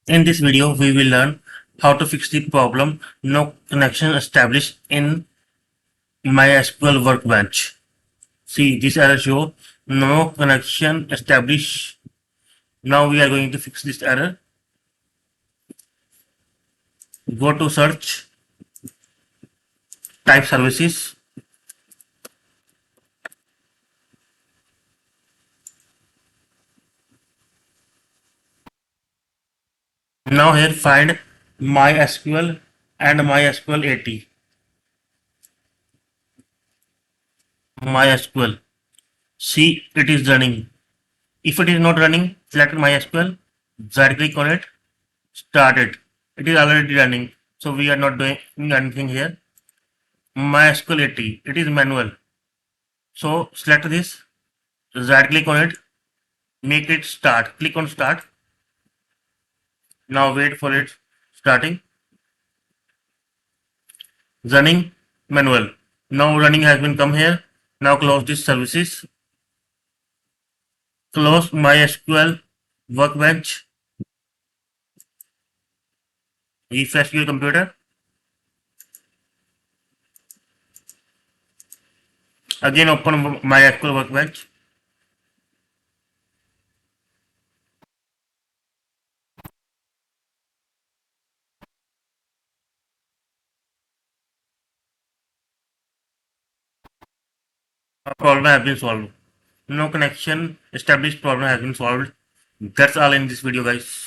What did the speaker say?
In this video, we will learn how to fix the problem no connection established in Mysql Workbench. See, this error show no connection established. Now we are going to fix this error. Go to search, type services. Now here find MySQL and MySQL AT. MySQL. See, it is running. If it is not running, select MySQL, right click on it, start it. It is already running, so we are not doing anything here. MySQL AT, it is manual. So select this, right click on it, make it start. Click on start. Now wait for it starting. Running manual. Now running has been come here. Now close this services. Close MySQL Workbench. Refresh your computer. Again open MySQL Workbench. Problem has been solved. No connection established, problem has been solved. That's all in this video, guys.